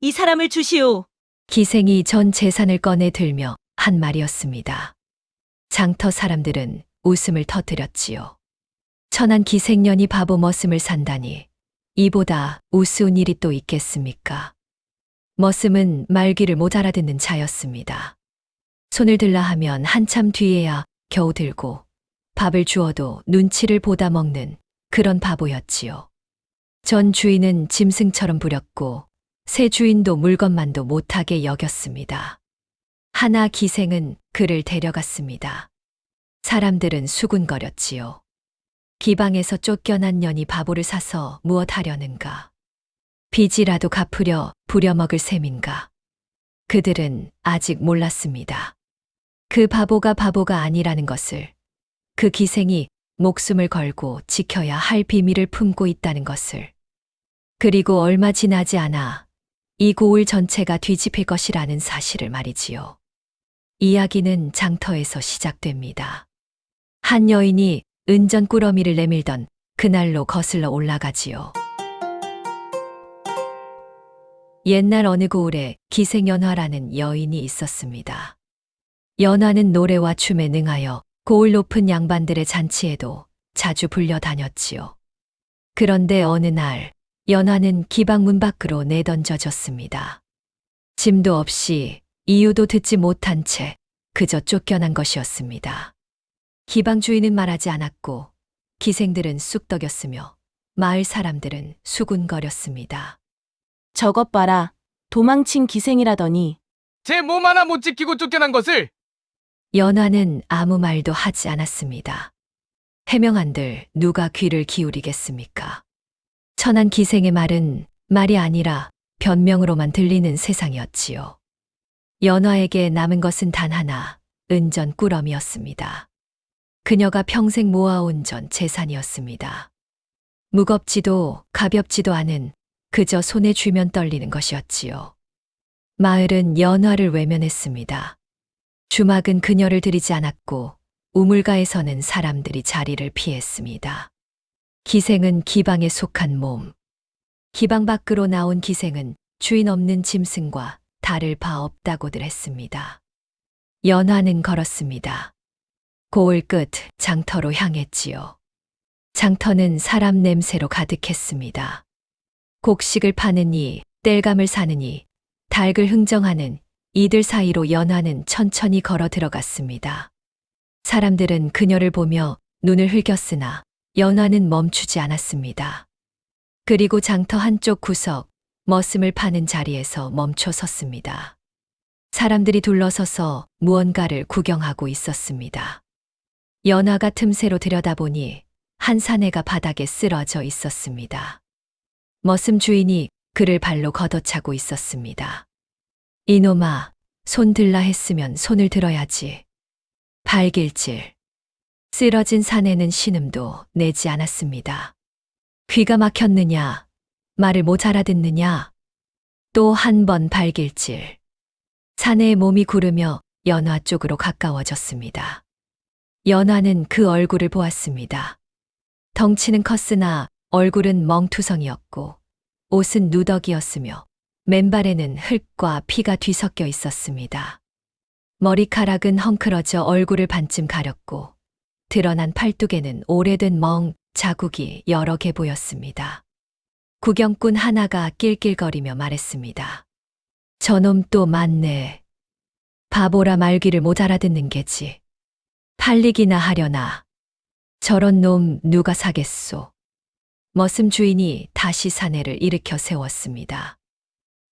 이 사람을 주시오. 기생이 전 재산을 꺼내 들며 한 말이었습니다. 장터 사람들은 웃음을 터뜨렸지요. 천한 기생년이 바보 머슴을 산다니 이보다 우스운 일이 또 있겠습니까? 머슴은 말귀를 못 알아듣는 자였습니다. 손을 들라 하면 한참 뒤에야 겨우 들고 밥을 주어도 눈치를 보다 먹는 그런 바보였지요. 전 주인은 짐승처럼 부렸고 새 주인도 물건만도 못하게 여겼습니다. 하나 기생은 그를 데려갔습니다. 사람들은 수군거렸지요. 기방에서 쫓겨난 년이 바보를 사서 무엇하려는가? 빚이라도 갚으려 부려먹을 셈인가? 그들은 아직 몰랐습니다. 그 바보가 아니라는 것을, 그 기생이 목숨을 걸고 지켜야 할 비밀을 품고 있다는 것을, 그리고 얼마 지나지 않아 이 고을 전체가 뒤집힐 것이라는 사실을 말이지요. 이야기는 장터에서 시작됩니다. 한 여인이 은전 꾸러미를 내밀던 그날로 거슬러 올라가지요. 옛날 어느 고을에 기생연화라는 여인이 있었습니다. 연화는 노래와 춤에 능하여 고을 높은 양반들의 잔치에도 자주 불려다녔지요. 그런데 어느 날 연화는 기방 문 밖으로 내던져졌습니다. 짐도 없이 이유도 듣지 못한 채 그저 쫓겨난 것이었습니다. 기방 주인은 말하지 않았고 기생들은 쑥덕였으며 마을 사람들은 수군거렸습니다. 저것 봐라. 도망친 기생이라더니 제 몸 하나 못 지키고 쫓겨난 것을 연화는 아무 말도 하지 않았습니다. 해명한들 누가 귀를 기울이겠습니까? 천한 기생의 말은 말이 아니라 변명으로만 들리는 세상이었지요. 연화에게 남은 것은 단 하나, 은전 꾸러미였습니다. 그녀가 평생 모아온 전 재산이었습니다. 무겁지도 가볍지도 않은 그저 손에 쥐면 떨리는 것이었지요. 마을은 연화를 외면했습니다. 주막은 그녀를 들이지 않았고 우물가에서는 사람들이 자리를 피했습니다. 기생은 기방에 속한 몸. 기방 밖으로 나온 기생은 주인 없는 짐승과 다를 바 없다고들 했습니다. 연화는 걸었습니다. 고을 끝 장터로 향했지요. 장터는 사람 냄새로 가득했습니다. 곡식을 파느니 땔감을 사느니 닭을 흥정하는 이들 사이로 연화는 천천히 걸어 들어갔습니다. 사람들은 그녀를 보며 눈을 흘겼으나 연화는 멈추지 않았습니다. 그리고 장터 한쪽 구석 머슴을 파는 자리에서 멈춰 섰습니다. 사람들이 둘러서서 무언가를 구경하고 있었습니다. 연화가 틈새로 들여다보니 한 사내가 바닥에 쓰러져 있었습니다. 머슴 주인이 그를 발로 걷어차고 있었습니다. 이놈아, 손 들라 했으면 손을 들어야지. 발길질. 쓰러진 사내는 신음도 내지 않았습니다. 귀가 막혔느냐, 말을 못 알아듣느냐, 또 한 번 발길질. 사내의 몸이 구르며 연화 쪽으로 가까워졌습니다. 연화는 그 얼굴을 보았습니다. 덩치는 컸으나 얼굴은 멍투성이었고 옷은 누더기였으며 맨발에는 흙과 피가 뒤섞여 있었습니다. 머리카락은 헝클어져 얼굴을 반쯤 가렸고 드러난 팔뚝에는 오래된 멍 자국이 여러 개 보였습니다. 구경꾼 하나가 낄낄거리며 말했습니다. 저놈 또 맞네. 바보라 말귀를 못 알아듣는 게지. 팔리기나 하려나. 저런 놈 누가 사겠소. 머슴 주인이 다시 사내를 일으켜 세웠습니다.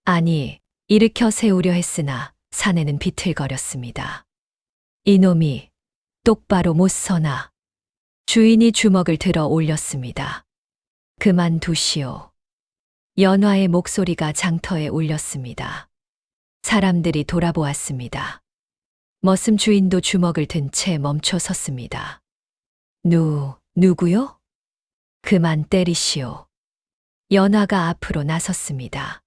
아니, 일으켜 세우려 했으나 사내는 비틀거렸습니다. 이놈이 똑바로 못 서나. 주인이 주먹을 들어 올렸습니다. 그만두시오. 연화의 목소리가 장터에 울렸습니다. 사람들이 돌아보았습니다. 머슴 주인도 주먹을 든 채 멈춰 섰습니다. 누구요? 그만 때리시오. 연화가 앞으로 나섰습니다.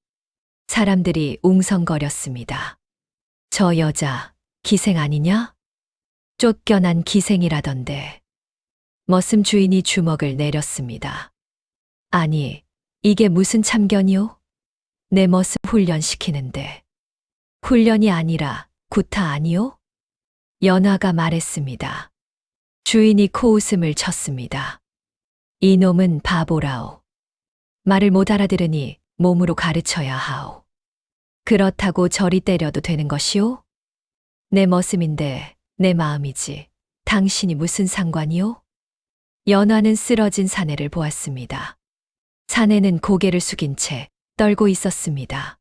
사람들이 웅성거렸습니다. 저 여자 기생 아니냐? 쫓겨난 기생이라던데. 머슴 주인이 주먹을 내렸습니다. 아니, 이게 무슨 참견이오? 내 멋을 훈련시키는데. 훈련이 아니라 구타 아니요? 연화가 말했습니다. 주인이 코웃음을 쳤습니다. 이놈은 바보라오. 말을 못 알아들으니 몸으로 가르쳐야 하오. 그렇다고 저리 때려도 되는 것이오? 내 머슴인데 내 마음이지. 당신이 무슨 상관이오? 연화는 쓰러진 사내를 보았습니다. 사내는 고개를 숙인 채 떨고 있었습니다.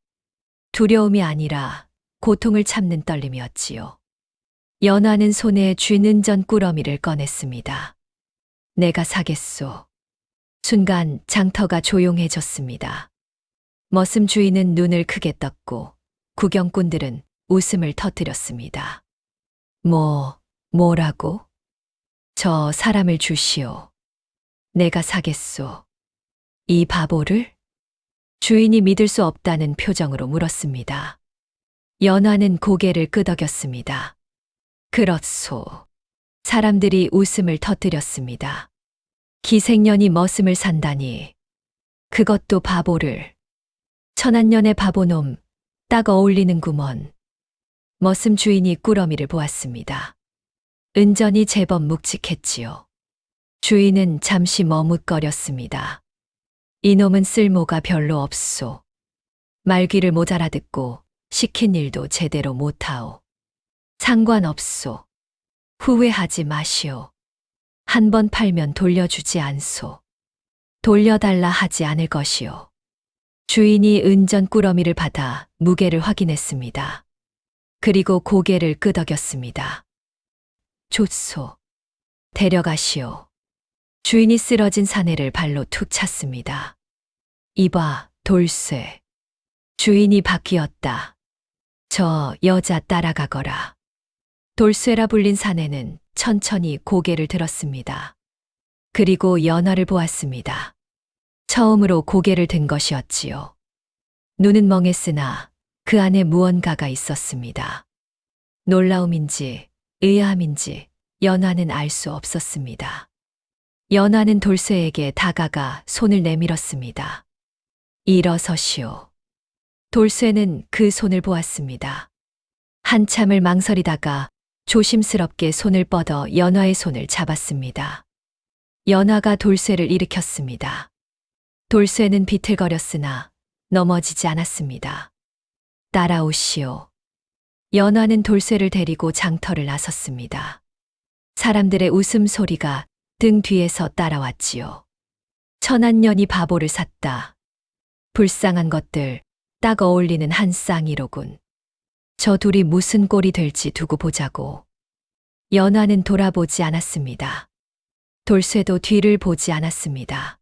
두려움이 아니라 고통을 참는 떨림이었지요. 연화는 손에 쥔 은전 꾸러미를 꺼냈습니다. 내가 사겠소. 순간 장터가 조용해졌습니다. 머슴 주인은 눈을 크게 떴고 구경꾼들은 웃음을 터뜨렸습니다. 뭐라고? 저 사람을 주시오. 내가 사겠소. 이 바보를? 주인이 믿을 수 없다는 표정으로 물었습니다. 연화는 고개를 끄덕였습니다. 그렇소. 사람들이 웃음을 터뜨렸습니다. 기생년이 머슴을 산다니. 그것도 바보를. 천한년의 바보놈, 딱 어울리는구먼. 머슴 주인이 꾸러미를 보았습니다. 은전이 제법 묵직했지요. 주인은 잠시 머뭇거렸습니다. 이놈은 쓸모가 별로 없소. 말귀를 못 알아듣고 시킨 일도 제대로 못하오. 상관없소. 후회하지 마시오. 한 번 팔면 돌려주지 않소. 돌려달라 하지 않을 것이오. 주인이 은전 꾸러미를 받아 무게를 확인했습니다. 그리고 고개를 끄덕였습니다. 좋소. 데려가시오. 주인이 쓰러진 사내를 발로 툭 찼습니다. 이봐, 돌쇠. 주인이 바뀌었다. 저 여자 따라가거라. 돌쇠라 불린 사내는 천천히 고개를 들었습니다. 그리고 연화를 보았습니다. 처음으로 고개를 든 것이었지요. 눈은 멍했으나 그 안에 무언가가 있었습니다. 놀라움인지 의아함인지 연화는 알 수 없었습니다. 연화는 돌쇠에게 다가가 손을 내밀었습니다. 일어서시오. 돌쇠는 그 손을 보았습니다. 한참을 망설이다가 조심스럽게 손을 뻗어 연화의 손을 잡았습니다. 연화가 돌쇠를 일으켰습니다. 돌쇠는 비틀거렸으나 넘어지지 않았습니다. 따라오시오. 연화는 돌쇠를 데리고 장터를 나섰습니다. 사람들의 웃음소리가 등 뒤에서 따라왔지요. 천한년이 바보를 샀다. 불쌍한 것들, 딱 어울리는 한 쌍이로군. 저 둘이 무슨 꼴이 될지 두고 보자고. 연화는 돌아보지 않았습니다. 돌쇠도 뒤를 보지 않았습니다.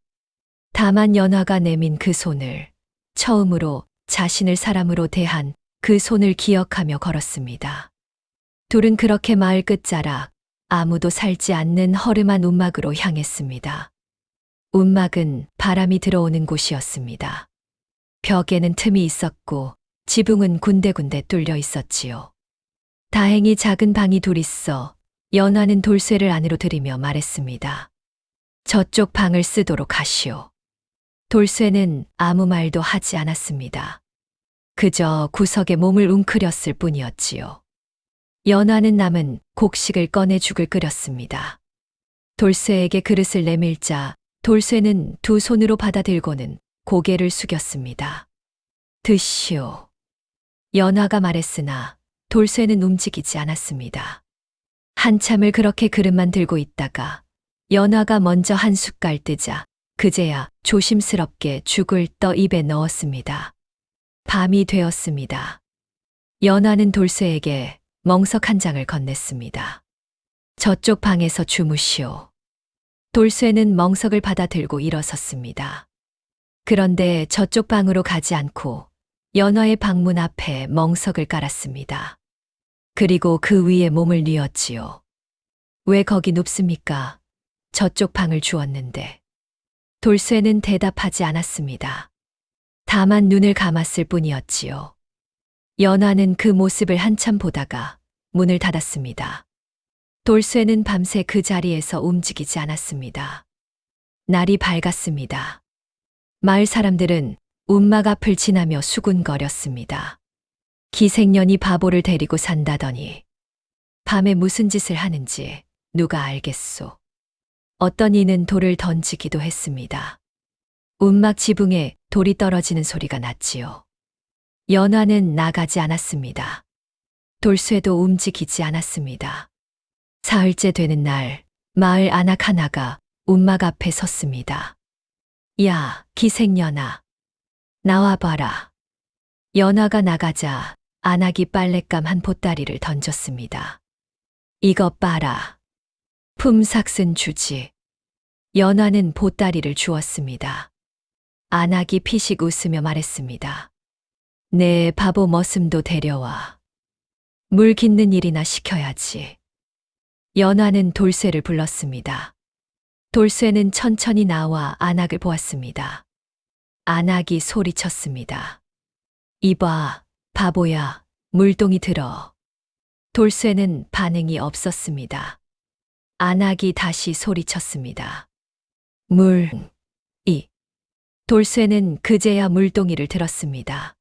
다만 연화가 내민 그 손을, 처음으로 자신을 사람으로 대한 그 손을 기억하며 걸었습니다. 둘은 그렇게 마을 끝자락, 아무도 살지 않는 허름한 움막으로 향했습니다. 움막은 바람이 들어오는 곳이었습니다. 벽에는 틈이 있었고 지붕은 군데군데 뚫려 있었지요. 다행히 작은 방이 둘 있어 연화는 돌쇠를 안으로 들이며 말했습니다. 저쪽 방을 쓰도록 하시오. 돌쇠는 아무 말도 하지 않았습니다. 그저 구석에 몸을 웅크렸을 뿐이었지요. 연화는 남은 곡식을 꺼내 죽을 끓였습니다. 돌쇠에게 그릇을 내밀자 돌쇠는 두 손으로 받아들고는 고개를 숙였습니다. 드시오. 연화가 말했으나 돌쇠는 움직이지 않았습니다. 한참을 그렇게 그릇만 들고 있다가 연화가 먼저 한 숟갈 뜨자 그제야 조심스럽게 죽을 떠 입에 넣었습니다. 밤이 되었습니다. 연화는 돌쇠에게 멍석 한 장을 건넸습니다. 저쪽 방에서 주무시오. 돌쇠는 멍석을 받아 들고 일어섰습니다. 그런데 저쪽 방으로 가지 않고 연화의 방문 앞에 멍석을 깔았습니다. 그리고 그 위에 몸을 뉘었지요. 왜 거기 눕습니까? 저쪽 방을 주었는데. 돌쇠는 대답하지 않았습니다. 다만 눈을 감았을 뿐이었지요. 연화는 그 모습을 한참 보다가 문을 닫았습니다. 돌쇠는 밤새 그 자리에서 움직이지 않았습니다. 날이 밝았습니다. 마을 사람들은 움막 앞을 지나며 수군거렸습니다. 기생년이 바보를 데리고 산다더니 밤에 무슨 짓을 하는지 누가 알겠소. 어떤 이는 돌을 던지기도 했습니다. 움막 지붕에 돌이 떨어지는 소리가 났지요. 연화는 나가지 않았습니다. 돌쇠도 움직이지 않았습니다. 사흘째 되는 날, 마을 아낙 하나가 움막 앞에 섰습니다. 야, 기생년아. 나와봐라. 연화가 나가자 아낙이 빨랫감 한 보따리를 던졌습니다. 이것 봐라. 품삯은 주지. 연화는 보따리를 주었습니다. 아낙이 피식 웃으며 말했습니다. 내 바보 머슴도 데려와. 물 깃는 일이나 시켜야지. 연화는 돌쇠를 불렀습니다. 돌쇠는 천천히 나와 아낙을 보았습니다. 아낙이 소리쳤습니다. 이봐, 바보야, 물동이 들어. 돌쇠는 반응이 없었습니다. 아낙이 다시 소리쳤습니다. 돌쇠는 그제야 물동이를 들었습니다.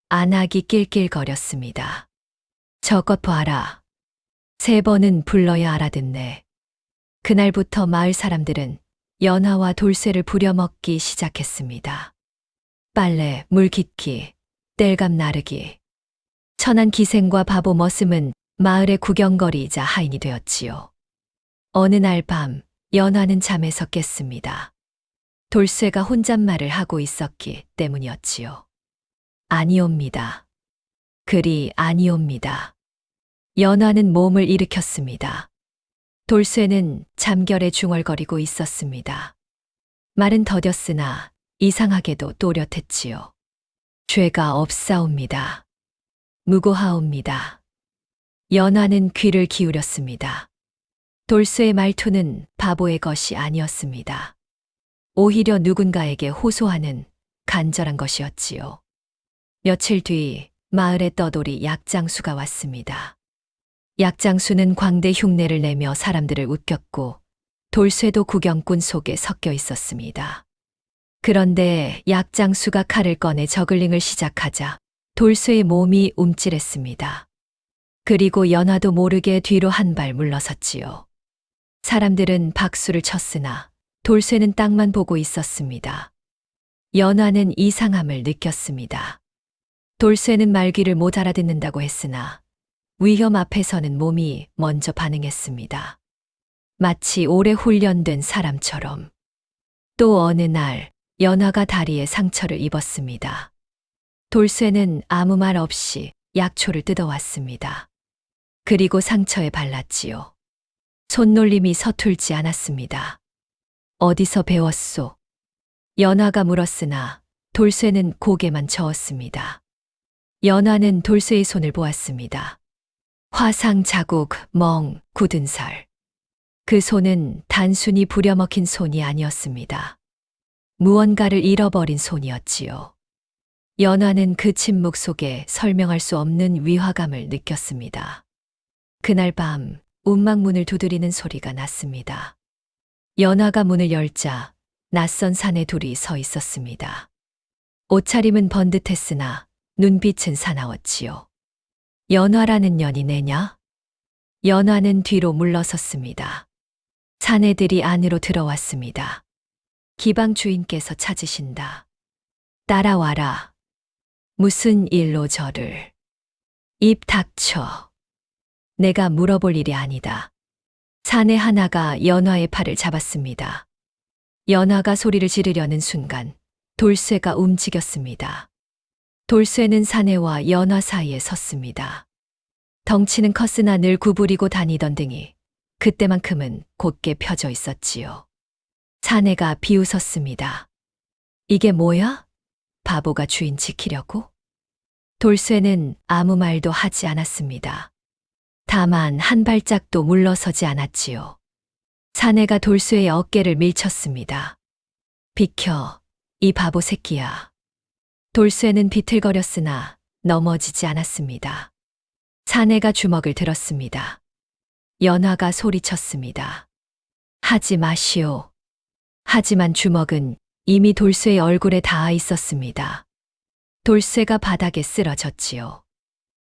아낙이 낄낄거렸습니다. 저것 봐라. 3번은 불러야 알아듣네. 그날부터 마을 사람들은 연화와 돌쇠를 부려먹기 시작했습니다. 빨래, 물 깃기, 땔감 나르기. 천한 기생과 바보 머슴은 마을의 구경거리이자 하인이 되었지요. 어느 날 밤, 연화는 잠에서 깼습니다. 돌쇠가 혼잣말을 하고 있었기 때문이었지요. 아니옵니다. 그리 아니옵니다. 연화는 몸을 일으켰습니다. 돌쇠는 잠결에 중얼거리고 있었습니다. 말은 더뎠으나 이상하게도 또렷했지요. 죄가 없사옵니다. 무고하옵니다. 연화는 귀를 기울였습니다. 돌쇠의 말투는 바보의 것이 아니었습니다. 오히려 누군가에게 호소하는 간절한 것이었지요. 며칠 뒤 마을에 떠돌이 약장수가 왔습니다. 약장수는 광대 흉내를 내며 사람들을 웃겼고 돌쇠도 구경꾼 속에 섞여 있었습니다. 그런데 약장수가 칼을 꺼내 저글링을 시작하자 돌쇠의 몸이 움찔했습니다. 그리고 연화도 모르게 뒤로 한 발 물러섰지요. 사람들은 박수를 쳤으나 돌쇠는 땅만 보고 있었습니다. 연화는 이상함을 느꼈습니다. 돌쇠는 말귀를 못 알아듣는다고 했으나 위험 앞에서는 몸이 먼저 반응했습니다. 마치 오래 훈련된 사람처럼. 또 어느 날 연화가 다리에 상처를 입었습니다. 돌쇠는 아무 말 없이 약초를 뜯어왔습니다. 그리고 상처에 발랐지요. 손놀림이 서툴지 않았습니다. 어디서 배웠소? 연화가 물었으나 돌쇠는 고개만 저었습니다. 연화는 돌쇠의 손을 보았습니다. 화상 자국, 멍, 굳은 살. 그 손은 단순히 부려먹힌 손이 아니었습니다. 무언가를 잃어버린 손이었지요. 연화는 그 침묵 속에 설명할 수 없는 위화감을 느꼈습니다. 그날 밤 움막문을 두드리는 소리가 났습니다. 연화가 문을 열자 낯선 사내 둘이 서 있었습니다. 옷차림은 번듯했으나 눈빛은 사나웠지요. 연화라는 년이 내냐? 연화는 뒤로 물러섰습니다. 사내들이 안으로 들어왔습니다. 기방 주인께서 찾으신다. 따라와라. 무슨 일로 저를. 입 닥쳐. 내가 물어볼 일이 아니다. 사내 하나가 연화의 팔을 잡았습니다. 연화가 소리를 지르려는 순간 돌쇠가 움직였습니다. 돌쇠는 사내와 연화 사이에 섰습니다. 덩치는 컸으나 늘 구부리고 다니던 등이 그때만큼은 곧게 펴져 있었지요. 사내가 비웃었습니다. 이게 뭐야? 바보가 주인 지키려고? 돌쇠는 아무 말도 하지 않았습니다. 다만 한 발짝도 물러서지 않았지요. 사내가 돌쇠의 어깨를 밀쳤습니다. 비켜, 이 바보 새끼야. 돌쇠는 비틀거렸으나 넘어지지 않았습니다. 사내가 주먹을 들었습니다. 연화가 소리쳤습니다. 하지 마시오. 하지만 주먹은 이미 돌쇠의 얼굴에 닿아 있었습니다. 돌쇠가 바닥에 쓰러졌지요.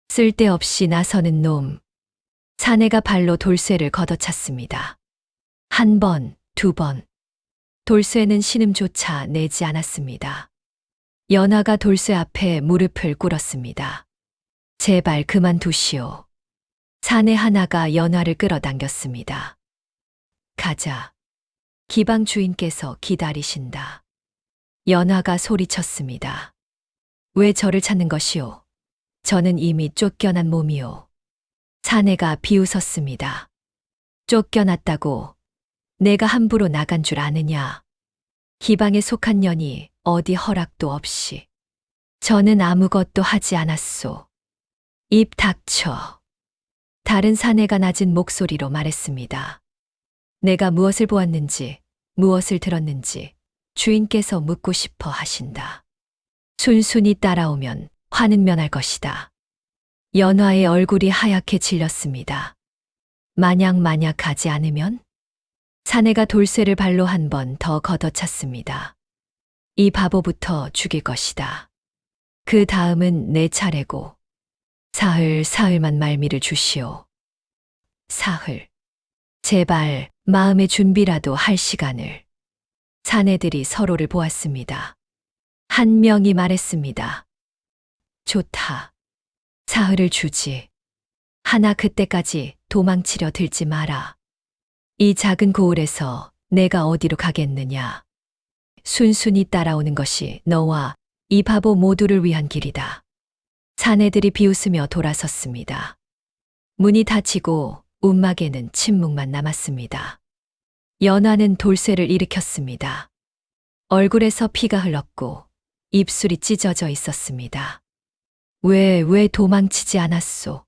쓸데없이 나서는 놈. 사내가 발로 돌쇠를 걷어찼습니다. 한 번, 두 번. 돌쇠는 신음조차 내지 않았습니다. 연화가 돌쇠 앞에 무릎을 꿇었습니다. 제발 그만두시오. 사내 하나가 연화를 끌어당겼습니다. 가자. 기방 주인께서 기다리신다. 연화가 소리쳤습니다. 왜 저를 찾는 것이오? 저는 이미 쫓겨난 몸이오. 사내가 비웃었습니다. 쫓겨났다고 내가 함부로 나간 줄 아느냐? 기방에 속한 년이 어디 허락도 없이. 저는 아무것도 하지 않았소. 입 닥쳐. 다른 사내가 낮은 목소리로 말했습니다. 내가 무엇을 보았는지, 무엇을 들었는지 주인께서 묻고 싶어 하신다. 순순히 따라오면 화는 면할 것이다. 연화의 얼굴이 하얗게 질렸습니다. 만약 가지 않으면? 사내가 돌쇠를 발로 한 번 더 걷어찼습니다. 이 바보부터 죽일 것이다. 그 다음은 내 차례고. 사흘만 말미를 주시오. 사흘. 제발 마음의 준비라도 할 시간을. 사내들이 서로를 보았습니다. 한 명이 말했습니다. 좋다. 사흘을 주지. 하나 그때까지 도망치려 들지 마라. 이 작은 고을에서 내가 어디로 가겠느냐. 순순히 따라오는 것이 너와 이 바보 모두를 위한 길이다. 사내들이 비웃으며 돌아섰습니다. 문이 닫히고 움막에는 침묵만 남았습니다. 연화는 돌쇠를 일으켰습니다. 얼굴에서 피가 흘렀고 입술이 찢어져 있었습니다. 왜 도망치지 않았소?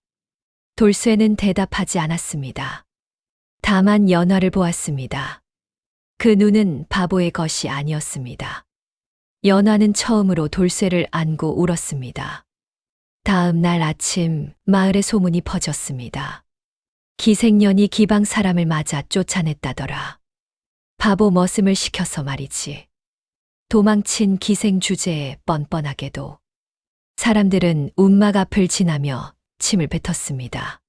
돌쇠는 대답하지 않았습니다. 다만 연화를 보았습니다. 그 눈은 바보의 것이 아니었습니다. 연화는 처음으로 돌쇠를 안고 울었습니다. 다음 날 아침 마을에 소문이 퍼졌습니다. 기생년이 기방 사람을 맞아 쫓아냈다더라. 바보 머슴을 시켜서 말이지. 도망친 기생 주제에 뻔뻔하게도. 사람들은 움막 앞을 지나며 침을 뱉었습니다.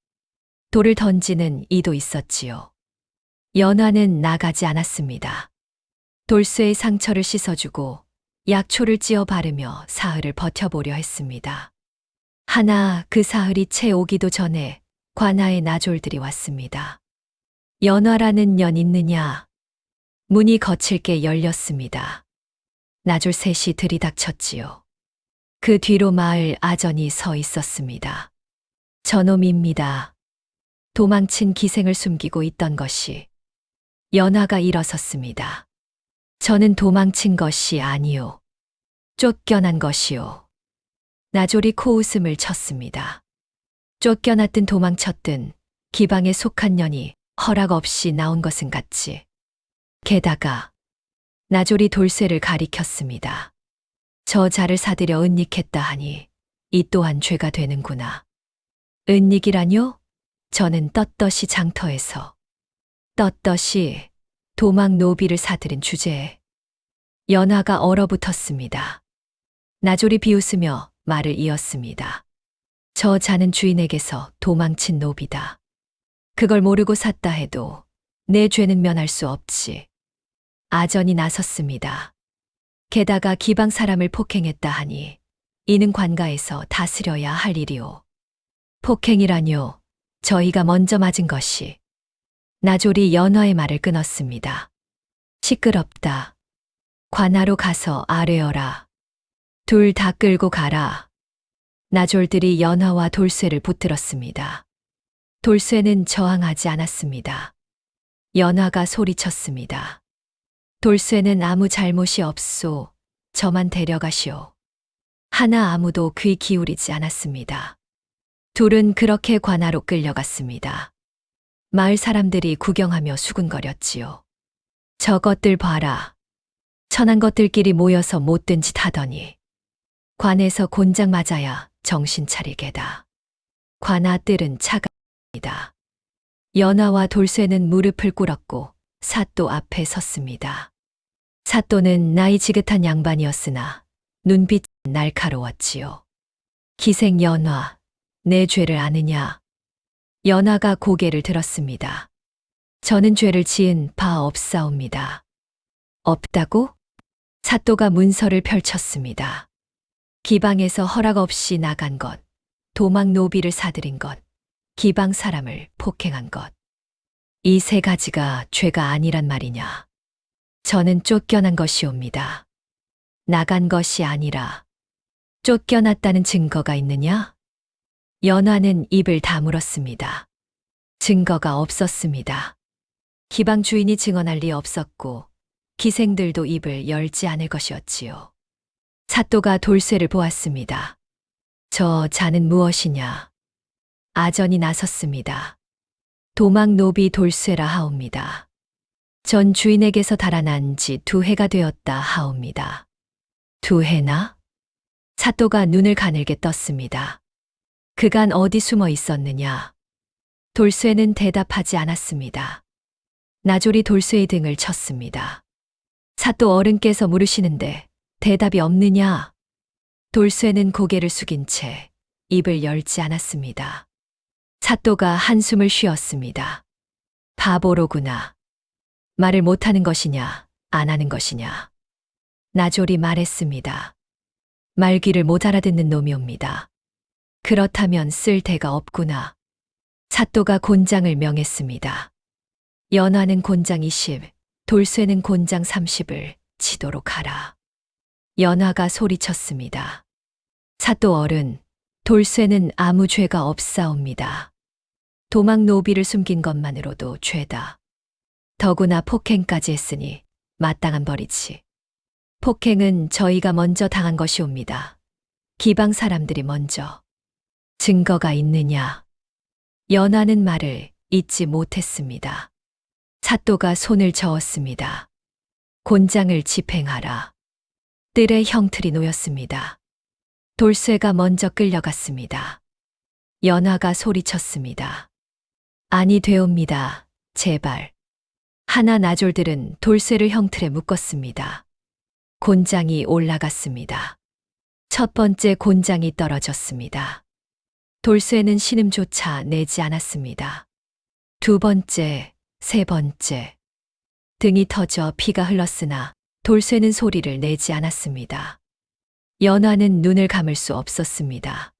돌을 던지는 이도 있었지요. 연화는 나가지 않았습니다. 돌쇠의 상처를 씻어주고 약초를 찧어 바르며 사흘을 버텨보려 했습니다. 하나 그 사흘이 채 오기도 전에 관아의 나졸들이 왔습니다. 연화라는 년 있느냐? 문이 거칠게 열렸습니다. 나졸 셋이 들이닥쳤지요. 그 뒤로 마을 아전이 서 있었습니다. 저놈입니다. 도망친 기생을 숨기고 있던 것이. 연화가 일어섰습니다. 저는 도망친 것이 아니오. 쫓겨난 것이오. 나졸이 코웃음을 쳤습니다. 쫓겨났든 도망쳤든 기방에 속한 년이 허락 없이 나온 것은 같지. 게다가 나졸이 돌쇠를 가리켰습니다. 저 자를 사들여 은닉했다 하니 이 또한 죄가 되는구나. 은닉이라뇨? 저는 떳떳이 장터에서 떳떳이 도망 노비를 사들인 주제에. 연화가 얼어붙었습니다. 나졸이 비웃으며 말을 이었습니다. 저 자는 주인에게서 도망친 노비다. 그걸 모르고 샀다 해도 내 죄는 면할 수 없지. 아전이 나섰습니다. 게다가 기방 사람을 폭행했다 하니 이는 관가에서 다스려야 할 일이오. 폭행이라뇨. 저희가 먼저 맞은 것이. 나졸이 연화의 말을 끊었습니다. 시끄럽다. 관하로 가서 아뢰어라. 둘 다 끌고 가라. 나졸들이 연화와 돌쇠를 붙들었습니다. 돌쇠는 저항하지 않았습니다. 연화가 소리쳤습니다. 돌쇠는 아무 잘못이 없소. 저만 데려가시오. 하나 아무도 귀 기울이지 않았습니다. 둘은 그렇게 관하로 끌려갔습니다. 마을 사람들이 구경하며 수군거렸지요. 저것들 봐라. 천한 것들끼리 모여서 못된 짓 하더니 관에서 곤장 맞아야 정신 차리게다. 관아 뜰은 차가입니다. 연화와 돌쇠는 무릎을 꿇었고 사또 앞에 섰습니다. 사또는 나이 지긋한 양반이었으나 눈빛은 날카로웠지요. 기생 연화, 내 죄를 아느냐? 연화가 고개를 들었습니다. 저는 죄를 지은 바 없사옵니다. 없다고? 사또가 문서를 펼쳤습니다. 기방에서 허락 없이 나간 것, 도망 노비를 사들인 것, 기방 사람을 폭행한 것. 이 세 가지가 죄가 아니란 말이냐. 저는 쫓겨난 것이옵니다. 나간 것이 아니라 쫓겨났다는 증거가 있느냐? 연화는 입을 다물었습니다. 증거가 없었습니다. 기방 주인이 증언할 리 없었고 기생들도 입을 열지 않을 것이었지요. 사또가 돌쇠를 보았습니다. 저 자는 무엇이냐? 아전이 나섰습니다. 도망 노비 돌쇠라 하옵니다. 전 주인에게서 달아난 지 2해가 되었다 하옵니다. 2해나? 사또가 눈을 가늘게 떴습니다. 그간 어디 숨어 있었느냐? 돌쇠는 대답하지 않았습니다. 나졸이 돌쇠의 등을 쳤습니다. 사또 어른께서 물으시는데 대답이 없느냐? 돌쇠는 고개를 숙인 채 입을 열지 않았습니다. 사또가 한숨을 쉬었습니다. 바보로구나. 말을 못하는 것이냐, 안 하는 것이냐. 나졸이 말했습니다. 말귀를 못 알아듣는 놈이옵니다. 그렇다면 쓸 데가 없구나. 사또가 곤장을 명했습니다. 연화는 곤장 20, 돌쇠는 곤장 30을 치도록 하라. 연화가 소리쳤습니다. 사또 어른, 돌쇠는 아무 죄가 없사옵니다. 도망 노비를 숨긴 것만으로도 죄다. 더구나 폭행까지 했으니 마땅한 벌이지. 폭행은 저희가 먼저 당한 것이옵니다. 기방 사람들이 먼저. 증거가 있느냐? 연화는 말을 잇지 못했습니다. 사또가 손을 저었습니다. 곤장을 집행하라. 뜰에 형틀이 놓였습니다. 돌쇠가 먼저 끌려갔습니다. 연화가 소리쳤습니다. 아니 되옵니다. 제발. 하나 나졸들은 돌쇠를 형틀에 묶었습니다. 곤장이 올라갔습니다. 첫 번째 곤장이 떨어졌습니다. 돌쇠는 신음조차 내지 않았습니다. 2번째, 3번째. 등이 터져 피가 흘렀으나 돌쇠는 소리를 내지 않았습니다. 연화는 눈을 감을 수 없었습니다.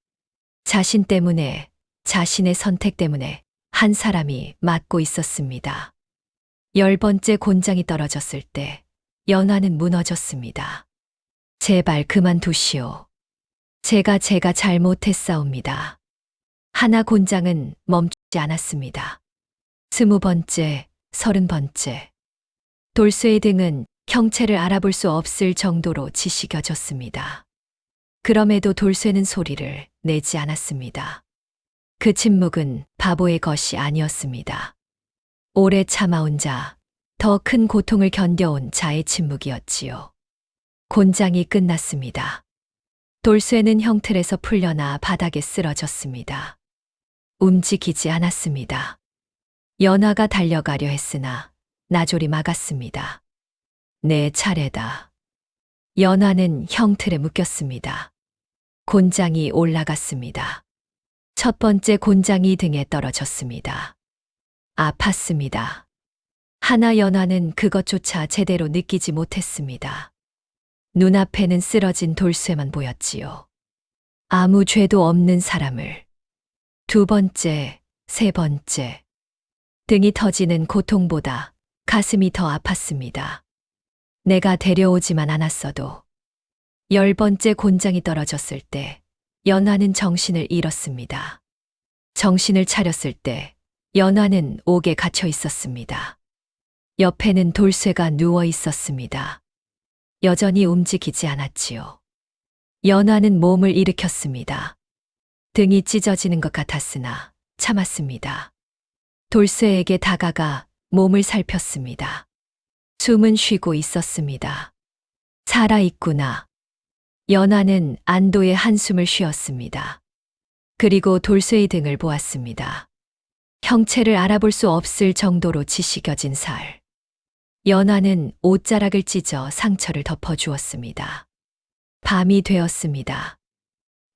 자신 때문에, 자신의 선택 때문에 한 사람이 맞고 있었습니다. 10번째 곤장이 떨어졌을 때 연화는 무너졌습니다. 제발 그만두시오. 제가 잘못했사옵니다. 하나 곤장은 멈추지 않았습니다. 20번째, 30번째. 돌쇠의 등은 형체를 알아볼 수 없을 정도로 지식여졌습니다. 그럼에도 돌쇠는 소리를 내지 않았습니다. 그 침묵은 바보의 것이 아니었습니다. 오래 참아온 자, 더 큰 고통을 견뎌온 자의 침묵이었지요. 곤장이 끝났습니다. 돌쇠는 형틀에서 풀려나 바닥에 쓰러졌습니다. 움직이지 않았습니다. 연화가 달려가려 했으나 나졸이 막았습니다. 내 차례다. 연화는 형틀에 묶였습니다. 곤장이 올라갔습니다. 첫 번째 곤장이 등에 떨어졌습니다. 아팠습니다. 하나 연화는 그것조차 제대로 느끼지 못했습니다. 눈앞에는 쓰러진 돌쇠만 보였지요. 아무 죄도 없는 사람을. 2번째, 3번째. 등이 터지는 고통보다 가슴이 더 아팠습니다. 내가 데려오지만 않았어도. 10번째 곤장이 떨어졌을 때 연화는 정신을 잃었습니다. 정신을 차렸을 때 연화는 옥에 갇혀 있었습니다. 옆에는 돌쇠가 누워 있었습니다. 여전히 움직이지 않았지요. 연화는 몸을 일으켰습니다. 등이 찢어지는 것 같았으나 참았습니다. 돌쇠에게 다가가 몸을 살폈습니다. 숨은 쉬고 있었습니다. 살아있구나. 연화는 안도의 한숨을 쉬었습니다. 그리고 돌쇠의 등을 보았습니다. 형체를 알아볼 수 없을 정도로 지식여진 살. 연화는 옷자락을 찢어 상처를 덮어주었습니다. 밤이 되었습니다.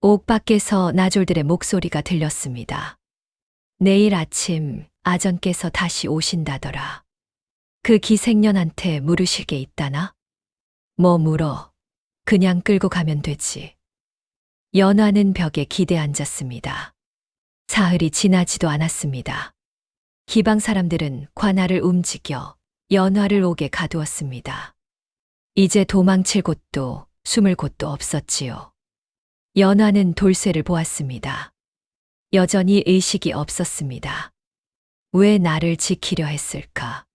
옥 밖에서 나졸들의 목소리가 들렸습니다. 내일 아침 아전께서 다시 오신다더라. 그 기생년한테 물으실 게 있다나? 뭐 물어? 그냥 끌고 가면 되지. 연화는 벽에 기대 앉았습니다. 사흘이 지나지도 않았습니다. 기방 사람들은 관할을 움직여 연화를 옥에 가두었습니다. 이제 도망칠 곳도 숨을 곳도 없었지요. 연화는 돌쇠를 보았습니다. 여전히 의식이 없었습니다. 왜 나를 지키려 했을까?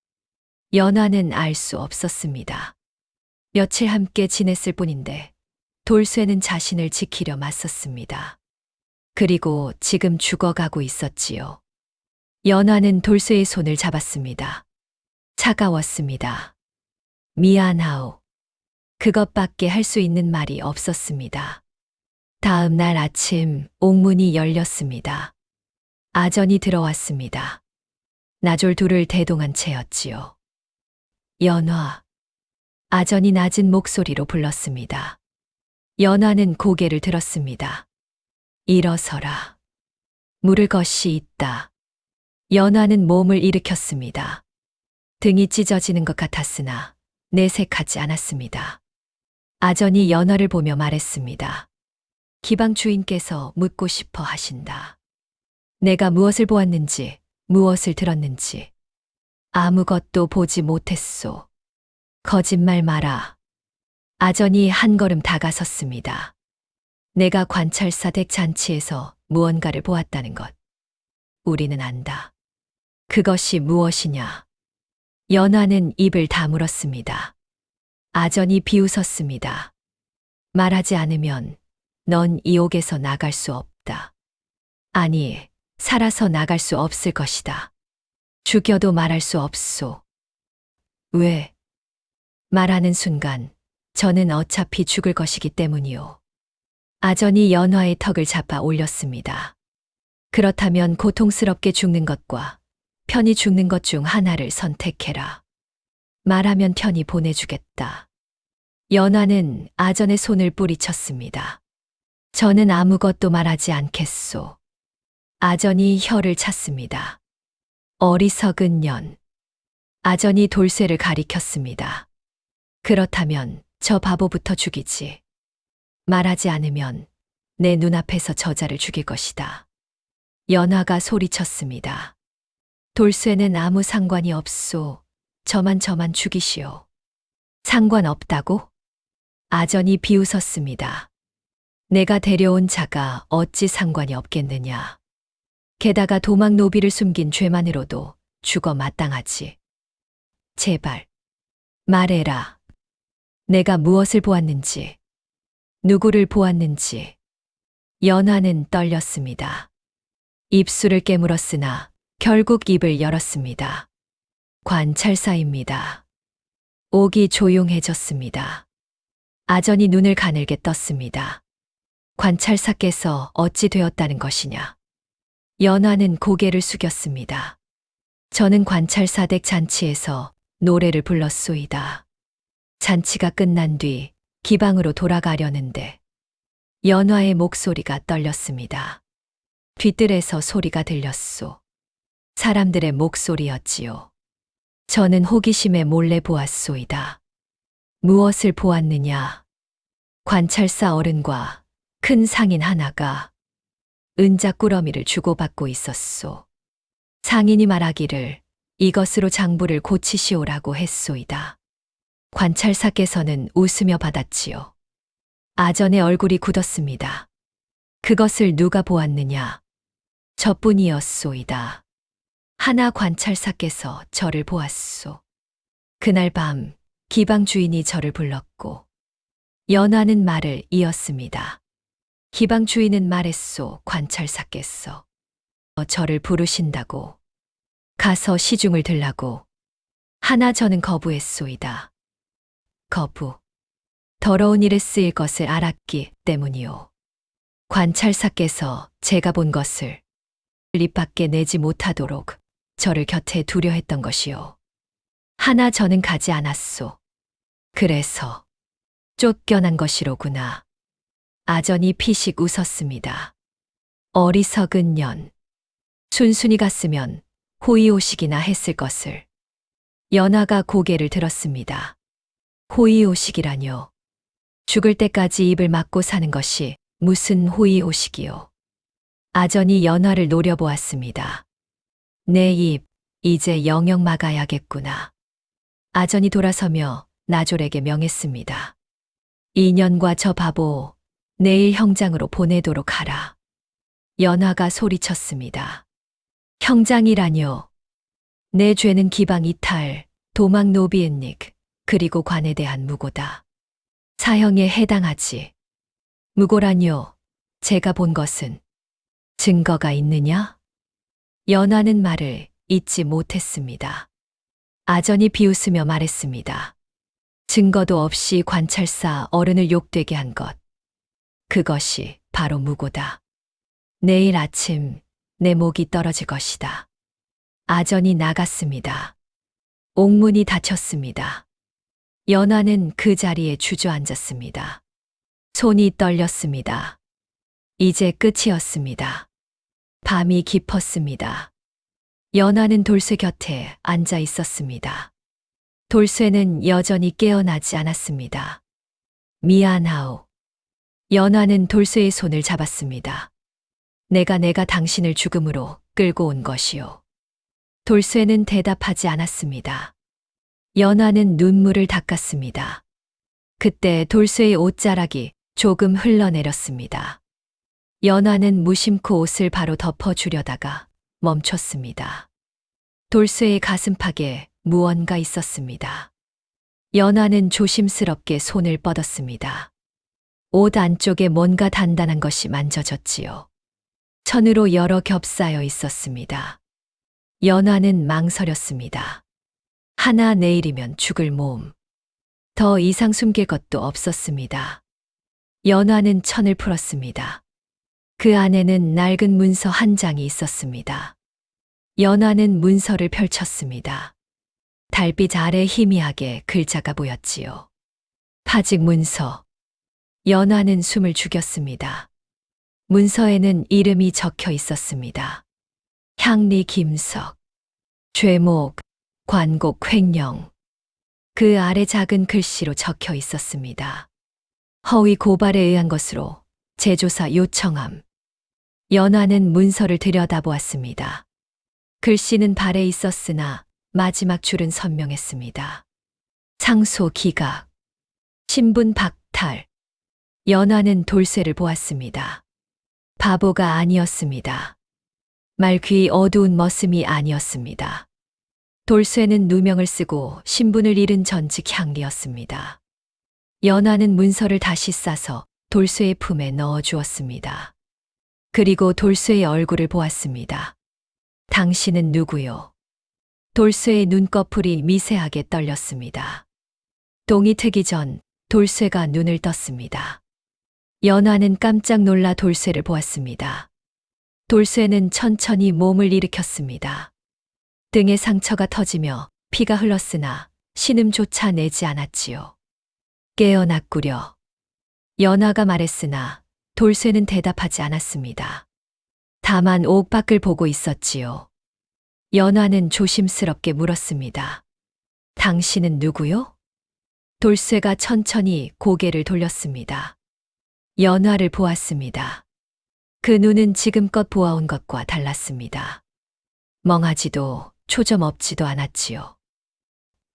연화는 알 수 없었습니다. 며칠 함께 지냈을 뿐인데 돌쇠는 자신을 지키려 맞섰습니다. 그리고 지금 죽어가고 있었지요. 연화는 돌쇠의 손을 잡았습니다. 차가웠습니다. 미안하오. 그것밖에 할 수 있는 말이 없었습니다. 다음 날 아침 옥문이 열렸습니다. 아전이 들어왔습니다. 나졸 둘을 대동한 채였지요. 연화. 아전이 낮은 목소리로 불렀습니다. 연화는 고개를 들었습니다. 일어서라. 물을 것이 있다. 연화는 몸을 일으켰습니다. 등이 찢어지는 것 같았으나 내색하지 않았습니다. 아전이 연화를 보며 말했습니다. 기방 주인께서 묻고 싶어 하신다. 내가 무엇을 보았는지, 무엇을 들었는지 아무것도 보지 못했소. 거짓말 마라. 아전이 한 걸음 다가섰습니다. 내가 관찰사 댁 잔치에서 무언가를 보았다는 것. 우리는 안다. 그것이 무엇이냐? 연화는 입을 다물었습니다. 아전이 비웃었습니다. 말하지 않으면 넌 이 옥에서 나갈 수 없다. 아니, 살아서 나갈 수 없을 것이다. 죽여도 말할 수 없소. 왜? 말하는 순간 저는 어차피 죽을 것이기 때문이오. 아전이 연화의 턱을 잡아 올렸습니다. 그렇다면 고통스럽게 죽는 것과 편히 죽는 것 중 하나를 선택해라. 말하면 편히 보내주겠다. 연화는 아전의 손을 뿌리쳤습니다. 저는 아무것도 말하지 않겠소. 아전이 혀를 찼습니다. 어리석은 년. 아전이 돌쇠를 가리켰습니다. 그렇다면 저 바보부터 죽이지. 말하지 않으면 내 눈앞에서 저자를 죽일 것이다. 연화가 소리쳤습니다. 돌쇠는 아무 상관이 없소. 저만 죽이시오. 상관없다고? 아전이 비웃었습니다. 내가 데려온 자가 어찌 상관이 없겠느냐. 게다가 도망 노비를 숨긴 죄만으로도 죽어 마땅하지. 제발 말해라. 내가 무엇을 보았는지, 누구를 보았는지. 연화는 떨렸습니다. 입술을 깨물었으나 결국 입을 열었습니다. 관찰사입니다. 옥이 조용해졌습니다. 아전이 눈을 가늘게 떴습니다. 관찰사께서 어찌 되었다는 것이냐. 연화는 고개를 숙였습니다. 저는 관찰사 댁 잔치에서 노래를 불렀소이다. 잔치가 끝난 뒤 기방으로 돌아가려는데 연화의 목소리가 떨렸습니다. 뒤뜰에서 소리가 들렸소. 사람들의 목소리였지요. 저는 호기심에 몰래 보았소이다. 무엇을 보았느냐? 관찰사 어른과 큰 상인 하나가 은자 꾸러미를 주고받고 있었소. 상인이 말하기를 이것으로 장부를 고치시오라고 했소이다. 관찰사께서는 웃으며 받았지요. 아전의 얼굴이 굳었습니다. 그것을 누가 보았느냐? 저뿐이었소이다. 하나 관찰사께서 저를 보았소. 그날 밤 기방 주인이 저를 불렀고 연화는 말을 이었습니다. 기방 주인은 말했소. 관찰사께서 저를 부르신다고. 가서 시중을 들라고. 하나 저는 거부했소이다. 거부. 더러운 일에 쓰일 것을 알았기 때문이오. 관찰사께서 제가 본 것을 입 밖에 내지 못하도록 저를 곁에 두려 했던 것이오. 하나 저는 가지 않았소. 그래서 쫓겨난 것이로구나. 아전이 피식 웃었습니다. 어리석은 년. 순순히 갔으면 호의호식이나 했을 것을. 연하가 고개를 들었습니다. 호의호식이라뇨. 죽을 때까지 입을 막고 사는 것이 무슨 호의호식이요. 아전이 연하를 노려보았습니다. 내 입, 이제 영영 막아야겠구나. 아전이 돌아서며 나졸에게 명했습니다. 이 년과 저 바보, 내일 형장으로 보내도록 하라. 연하가 소리쳤습니다. 형장이라뇨. 내 죄는 기방 이탈, 도망 노비엔닉, 그리고 관에 대한 무고다. 사형에 해당하지. 무고라뇨. 제가 본 것은 증거가 있느냐? 연하는 말을 잊지 못했습니다. 아전이 비웃으며 말했습니다. 증거도 없이 관찰사 어른을 욕되게 한 것. 그것이 바로 무고다. 내일 아침 내 목이 떨어질 것이다. 아전이 나갔습니다. 옥문이 닫혔습니다. 연하는 그 자리에 주저앉았습니다. 손이 떨렸습니다. 이제 끝이었습니다. 밤이 깊었습니다. 연하는 돌쇠 곁에 앉아 있었습니다. 돌쇠는 여전히 깨어나지 않았습니다. 미안하오. 연하는 돌쇠의 손을 잡았습니다. 내가 당신을 죽음으로 끌고 온 것이오. 돌쇠는 대답하지 않았습니다. 연하는 눈물을 닦았습니다. 그때 돌쇠의 옷자락이 조금 흘러내렸습니다. 연하는 무심코 옷을 바로 덮어주려다가 멈췄습니다. 돌쇠의 가슴팍에 무언가 있었습니다. 연하는 조심스럽게 손을 뻗었습니다. 옷 안쪽에 뭔가 단단한 것이 만져졌지요. 천으로 여러 겹싸여 있었습니다. 연하는 망설였습니다. 하나 내일이면 죽을 몸. 더 이상 숨길 것도 없었습니다. 연하는 천을 풀었습니다. 그 안에는 낡은 문서 한 장이 있었습니다. 연하는 문서를 펼쳤습니다. 달빛 아래 희미하게 글자가 보였지요. 파직 문서. 연하는 숨을 죽였습니다. 문서에는 이름이 적혀 있었습니다. 향리 김석. 죄목, 관곡 횡령. 그 아래 작은 글씨로 적혀 있었습니다. 허위 고발에 의한 것으로 재조사 요청함. 연하는 문서를 들여다보았습니다. 글씨는 발에 있었으나 마지막 줄은 선명했습니다. 상소 기각. 신분 박탈. 연하는 돌쇠를 보았습니다. 바보가 아니었습니다. 말귀 어두운 머슴이 아니었습니다. 돌쇠는 누명을 쓰고 신분을 잃은 전직 향리였습니다. 연하는 문서를 다시 싸서 돌쇠의 품에 넣어 주었습니다. 그리고 돌쇠의 얼굴을 보았습니다. 당신은 누구요? 돌쇠의 눈꺼풀이 미세하게 떨렸습니다. 동이 트기 전 돌쇠가 눈을 떴습니다. 연하는 깜짝 놀라 돌쇠를 보았습니다. 돌쇠는 천천히 몸을 일으켰습니다. 등에 상처가 터지며 피가 흘렀으나 신음조차 내지 않았지요. 깨어났구려. 연하가 말했으나 돌쇠는 대답하지 않았습니다. 다만 옥 밖을 보고 있었지요. 연하는 조심스럽게 물었습니다. 당신은 누구요? 돌쇠가 천천히 고개를 돌렸습니다. 연하를 보았습니다. 그 눈은 지금껏 보아온 것과 달랐습니다. 멍하지도 초점 없지도 않았지요.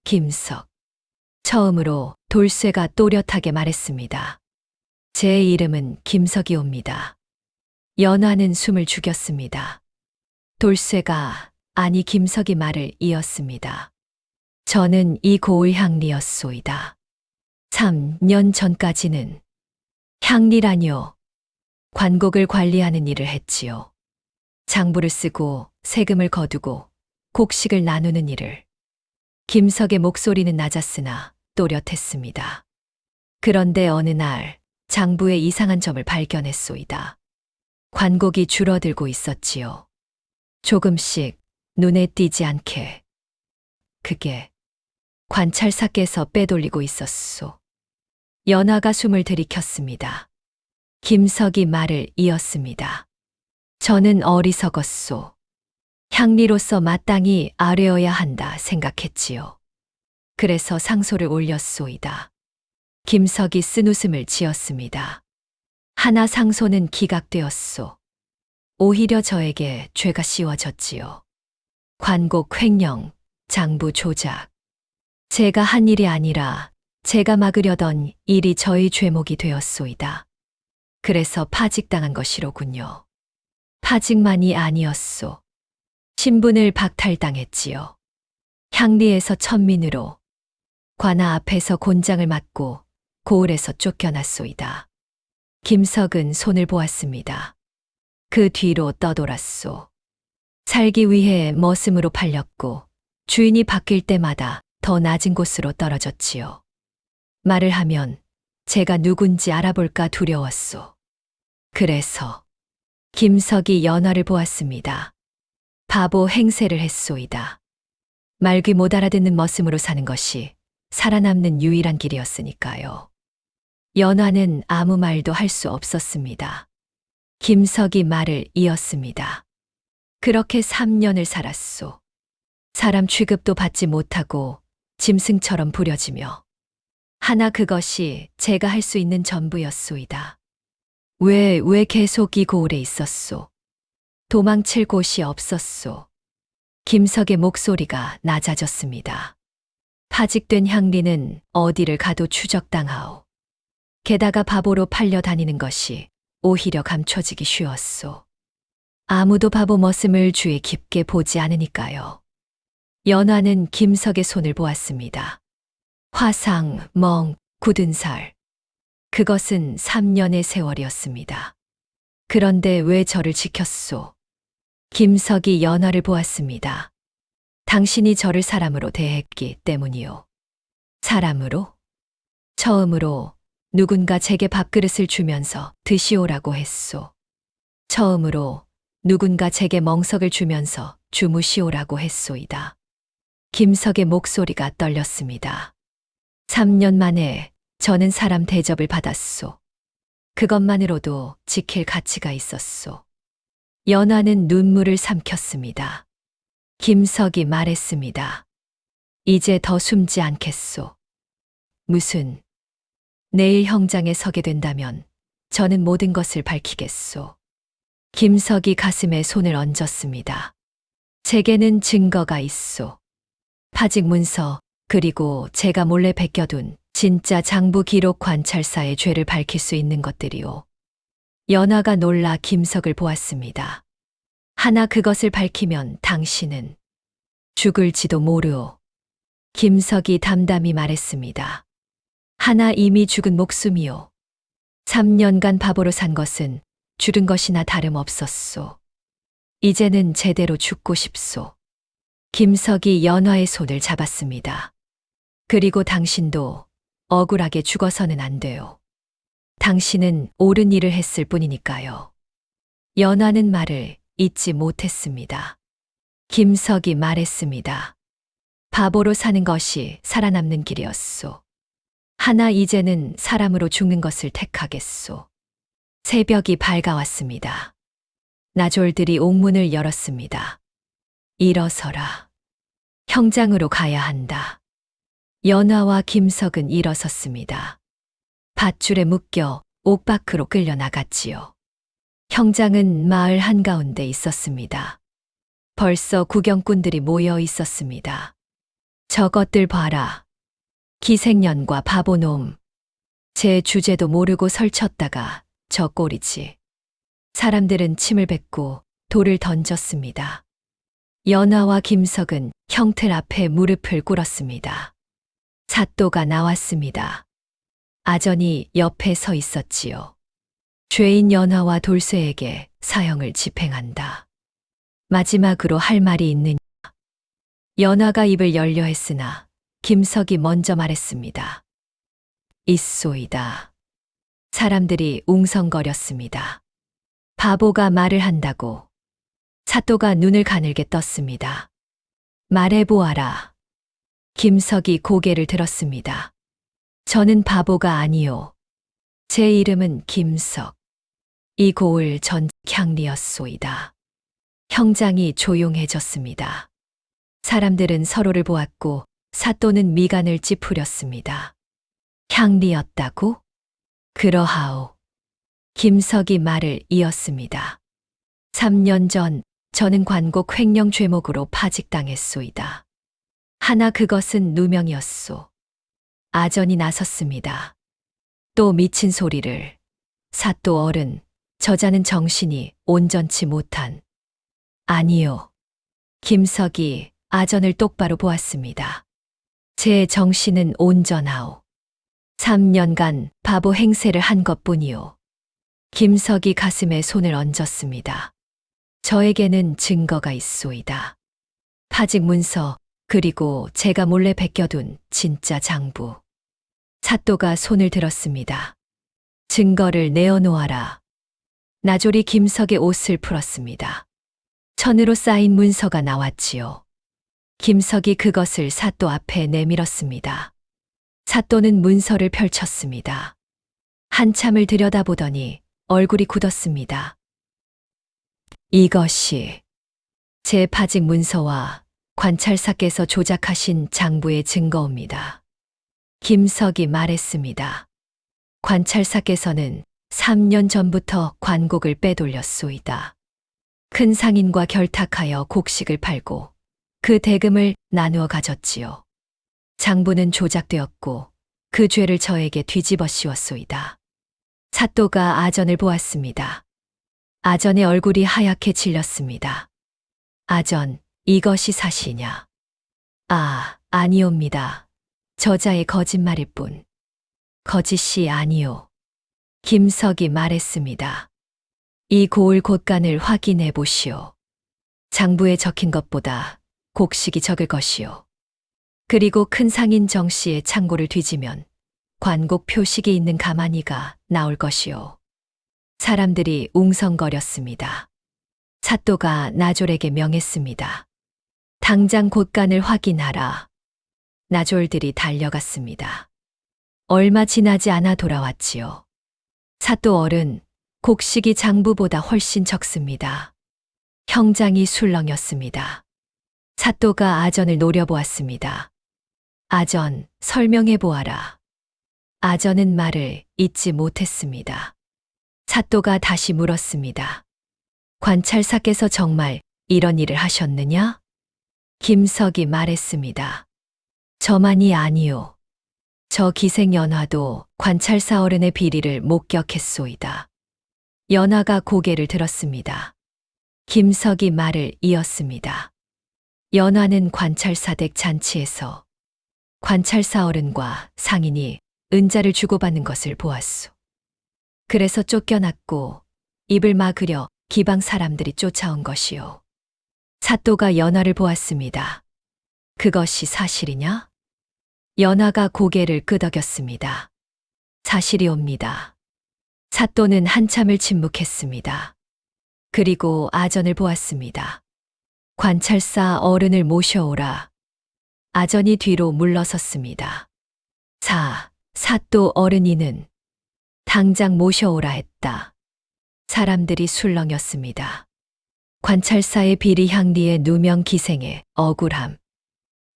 김석. 처음으로 돌쇠가 또렷하게 말했습니다. 제 이름은 김석이옵니다. 연하는 숨을 죽였습니다. 돌쇠가 아니 김석이 말을 이었습니다. 저는 이 고을 향리였소이다. 3년 전까지는 향리라뇨. 관곡을 관리하는 일을 했지요. 장부를 쓰고 세금을 거두고 곡식을 나누는 일을. 김석의 목소리는 낮았으나 또렷했습니다. 그런데 어느 날 장부에 이상한 점을 발견했소이다. 관곡이 줄어들고 있었지요. 조금씩 눈에 띄지 않게. 그게 관찰사께서 빼돌리고 있었소. 연화가 숨을 들이켰습니다. 김석이 말을 이었습니다. 저는 어리석었소. 향리로서 마땅히 아뢰어야 한다 생각했지요. 그래서 상소를 올렸소이다. 김석이 쓴웃음을 지었습니다. 하나 상소는 기각되었소. 오히려 저에게 죄가 씌워졌지요. 관곡 횡령, 장부 조작. 제가 한 일이 아니라 제가 막으려던 일이 저의 죄목이 되었소이다. 그래서 파직당한 것이로군요. 파직만이 아니었소. 신분을 박탈당했지요. 향리에서 천민으로 관아 앞에서 곤장을 맞고 고을에서 쫓겨났소이다. 김석은 손을 보았습니다. 그 뒤로 떠돌았소. 살기 위해 머슴으로 팔렸고 주인이 바뀔 때마다 더 낮은 곳으로 떨어졌지요. 말을 하면 제가 누군지 알아볼까 두려웠소. 그래서 김석이 연화를 보았습니다. 바보 행세를 했소이다. 말귀 못 알아듣는 머슴으로 사는 것이 살아남는 유일한 길이었으니까요. 연화는 아무 말도 할 수 없었습니다. 김석이 말을 이었습니다. 그렇게 3년을 살았소. 사람 취급도 받지 못하고 짐승처럼 부려지며 하나 그것이 제가 할 수 있는 전부였소이다. 왜 계속 이 고을에 있었소? 도망칠 곳이 없었소. 김석의 목소리가 낮아졌습니다. 파직된 향리는 어디를 가도 추적당하오. 게다가 바보로 팔려 다니는 것이 오히려 감춰지기 쉬웠소. 아무도 바보 머슴을 주의 깊게 보지 않으니까요. 연화는 김석의 손을 보았습니다. 화상, 멍, 굳은 살. 그것은 3년의 세월이었습니다. 그런데 왜 저를 지켰소? 김석이 연화를 보았습니다. 당신이 저를 사람으로 대했기 때문이요. 사람으로? 처음으로 누군가 제게 밥그릇을 주면서 드시오라고 했소. 처음으로 누군가 제게 멍석을 주면서 주무시오라고 했소이다. 김석의 목소리가 떨렸습니다. 3년 만에 저는 사람 대접을 받았소. 그것만으로도 지킬 가치가 있었소. 연화는 눈물을 삼켰습니다. 김석이 말했습니다. 이제 더 숨지 않겠소. 무슨 내일 형장에 서게 된다면 저는 모든 것을 밝히겠소. 김석이 가슴에 손을 얹었습니다. 제게는 증거가 있소. 파직 문서 그리고 제가 몰래 베껴둔 진짜 장부 기록 관찰사의 죄를 밝힐 수 있는 것들이오. 연화가 놀라 김석을 보았습니다. 하나 그것을 밝히면 당신은 죽을지도 모르오. 김석이 담담히 말했습니다. 하나 이미 죽은 목숨이오. 3년간 바보로 산 것은 죽은 것이나 다름없었소. 이제는 제대로 죽고 싶소. 김석이 연화의 손을 잡았습니다. 그리고 당신도 억울하게 죽어서는 안 돼요. 당신은 옳은 일을 했을 뿐이니까요. 연화는 말을 잊지 못했습니다. 김석이 말했습니다. 바보로 사는 것이 살아남는 길이었소. 하나 이제는 사람으로 죽는 것을 택하겠소. 새벽이 밝아왔습니다. 나졸들이 옥문을 열었습니다. 일어서라. 형장으로 가야 한다. 연화와 김석은 일어섰습니다. 밧줄에 묶여 옥 밖으로 끌려 나갔지요. 형장은 마을 한가운데 있었습니다. 벌써 구경꾼들이 모여 있었습니다. 저것들 봐라. 기생년과 바보놈. 제 주제도 모르고 설쳤다가 저 꼴이지. 사람들은 침을 뱉고 돌을 던졌습니다. 연화와 김석은 형틀 앞에 무릎을 꿇었습니다. 사또가 나왔습니다. 아전이 옆에 서 있었지요. 죄인 연화와 돌쇠에게 사형을 집행한다. 마지막으로 할 말이 있느냐? 연화가 입을 열려 했으나 김석이 먼저 말했습니다. 있소이다. 사람들이 웅성거렸습니다. 바보가 말을 한다고. 사또가 눈을 가늘게 떴습니다. 말해보아라. 김석이 고개를 들었습니다. 저는 바보가 아니요. 제 이름은 김석. 이 고을 전 향리였소이다. 형장이 조용해졌습니다. 사람들은 서로를 보았고 사또는 미간을 찌푸렸습니다. 향리였다고? 그러하오. 김석이 말을 이었습니다. 3년 전 저는 관곡 횡령 죄목으로 파직당했소이다. 하나 그것은 누명이었소. 아전이 나섰습니다. 또 미친 소리를. 사또 어른, 저자는 정신이 온전치 못한. 아니요. 김석이 아전을 똑바로 보았습니다. 제 정신은 온전하오. 3년간 바보 행세를 한 것뿐이오. 김석이 가슴에 손을 얹었습니다. 저에게는 증거가 있소이다. 파직 문서, 그리고 제가 몰래 베껴둔 진짜 장부. 사또가 손을 들었습니다. 증거를 내어놓아라. 나졸이 김석의 옷을 풀었습니다. 천으로 쌓인 문서가 나왔지요. 김석이 그것을 사또 앞에 내밀었습니다. 사또는 문서를 펼쳤습니다. 한참을 들여다보더니 얼굴이 굳었습니다. 이것이 제 파직 문서와 관찰사께서 조작하신 장부의 증거입니다. 김석이 말했습니다. 관찰사께서는 3년 전부터 관곡을 빼돌렸소이다. 큰 상인과 결탁하여 곡식을 팔고 그 대금을 나누어 가졌지요. 장부는 조작되었고 그 죄를 저에게 뒤집어 씌웠소이다. 사또가 아전을 보았습니다. 아전의 얼굴이 하얗게 질렸습니다. 아전, 이것이 사실이냐? 아니옵니다. 저자의 거짓말일 뿐. 거짓이 아니오. 김석이 말했습니다. 이 고을 곳간을 확인해 보시오. 장부에 적힌 것보다 곡식이 적을 것이오. 그리고 큰 상인 정 씨의 창고를 뒤지면 관곡 표식이 있는 가마니가 나올 것이오. 사람들이 웅성거렸습니다. 사또가 나졸에게 명했습니다. 당장 곳간을 확인하라. 나졸들이 달려갔습니다. 얼마 지나지 않아 돌아왔지요. 사또 어른, 곡식이 장부보다 훨씬 적습니다. 형장이 술렁였습니다. 사또가 아전을 노려보았습니다. 아전, 설명해 보아라. 아전은 말을 잇지 못했습니다. 사또가 다시 물었습니다. 관찰사께서 정말 이런 일을 하셨느냐? 김석이 말했습니다. 저만이 아니요. 저 기생연화도 관찰사 어른의 비리를 목격했소이다. 연화가 고개를 들었습니다. 김석이 말을 이었습니다. 연화는 관찰사댁 잔치에서 관찰사 어른과 상인이 은자를 주고받는 것을 보았소. 그래서 쫓겨났고 입을 막으려 기방 사람들이 쫓아온 것이요. 사또가 연화를 보았습니다. 그것이 사실이냐? 연화가 고개를 끄덕였습니다. 사실이옵니다. 사또는 한참을 침묵했습니다. 그리고 아전을 보았습니다. 관찰사 어른을 모셔오라. 아전이 뒤로 물러섰습니다. 사또 어른이는 당장 모셔오라 했다. 사람들이 술렁였습니다. 관찰사의 비리 향리의 누명 기생의 억울함.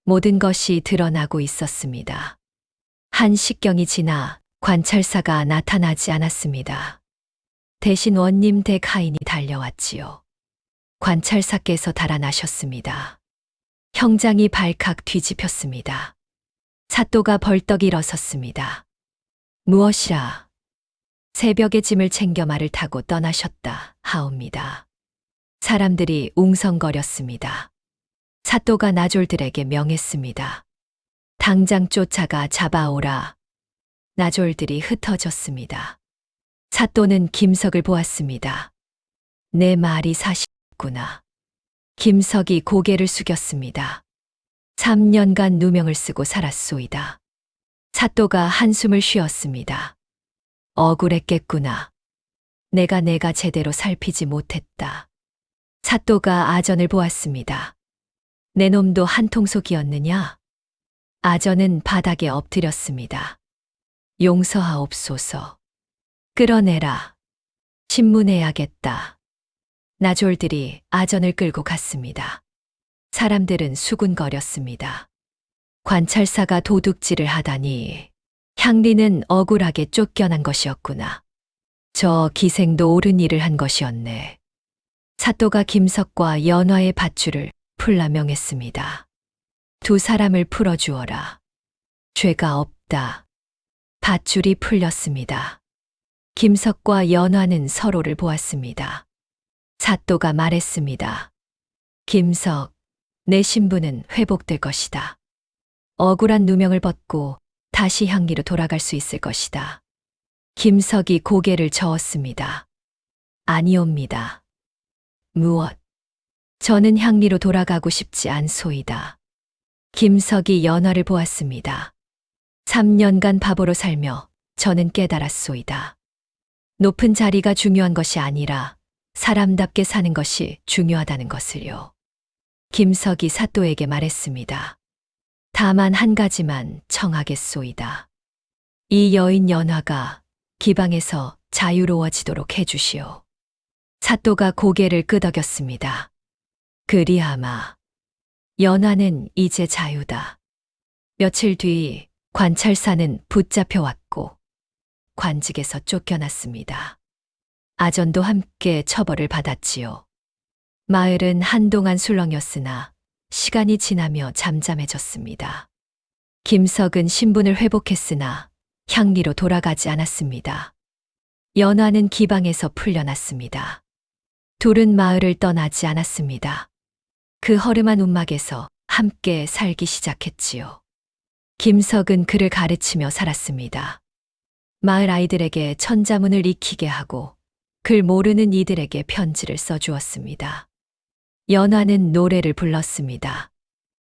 모든 것이 드러나고 있었습니다. 한 식경이 지나 관찰사가 나타나지 않았습니다. 대신 원님 댁 하인이 달려왔지요. 관찰사께서 달아나셨습니다. 형장이 발칵 뒤집혔습니다. 사또가 벌떡 일어섰습니다. 무엇이라? 새벽에 짐을 챙겨 말을 타고 떠나셨다 하옵니다. 사람들이 웅성거렸습니다. 사또가 나졸들에게 명했습니다. 당장 쫓아가 잡아오라. 나졸들이 흩어졌습니다. 사또는 김석을 보았습니다. 내 말이 사실이구나. 김석이 고개를 숙였습니다. 3년간 누명을 쓰고 살았소이다. 사또가 한숨을 쉬었습니다. 억울했겠구나. 내가 제대로 살피지 못했다. 사또가 아전을 보았습니다. 내 놈도 한통속이었느냐? 아전은 바닥에 엎드렸습니다. 용서하옵소서. 끌어내라. 신문해야겠다. 나졸들이 아전을 끌고 갔습니다. 사람들은 수군거렸습니다. 관찰사가 도둑질을 하다니 향리는 억울하게 쫓겨난 것이었구나. 저 기생도 옳은 일을 한 것이었네. 사또가 김석과 연화의 밧줄을 풀라 명했습니다. 두 사람을 풀어주어라. 죄가 없다. 밧줄이 풀렸습니다. 김석과 연화는 서로를 보았습니다. 사또가 말했습니다. 김석, 내 신분은 회복될 것이다. 억울한 누명을 벗고 다시 향리로 돌아갈 수 있을 것이다. 김석이 고개를 저었습니다. 아니옵니다. 무엇? 저는 향리로 돌아가고 싶지 않소이다. 김석이 연화를 보았습니다. 3년간 바보로 살며 저는 깨달았소이다. 높은 자리가 중요한 것이 아니라 사람답게 사는 것이 중요하다는 것을요. 김석이 사또에게 말했습니다. 다만 한 가지만 청하겠소이다. 이 여인 연화가 기방에서 자유로워지도록 해주시오. 사또가 고개를 끄덕였습니다. 그리하마. 연화는 이제 자유다. 며칠 뒤 관찰사는 붙잡혀왔고 관직에서 쫓겨났습니다. 아전도 함께 처벌을 받았지요. 마을은 한동안 술렁였으나 시간이 지나며 잠잠해졌습니다. 김석은 신분을 회복했으나 향리로 돌아가지 않았습니다. 연화는 기방에서 풀려났습니다. 둘은 마을을 떠나지 않았습니다. 그 허름한 움막에서 함께 살기 시작했지요. 김석은 그를 가르치며 살았습니다. 마을 아이들에게 천자문을 익히게 하고 글 모르는 이들에게 편지를 써주었습니다. 연화는 노래를 불렀습니다.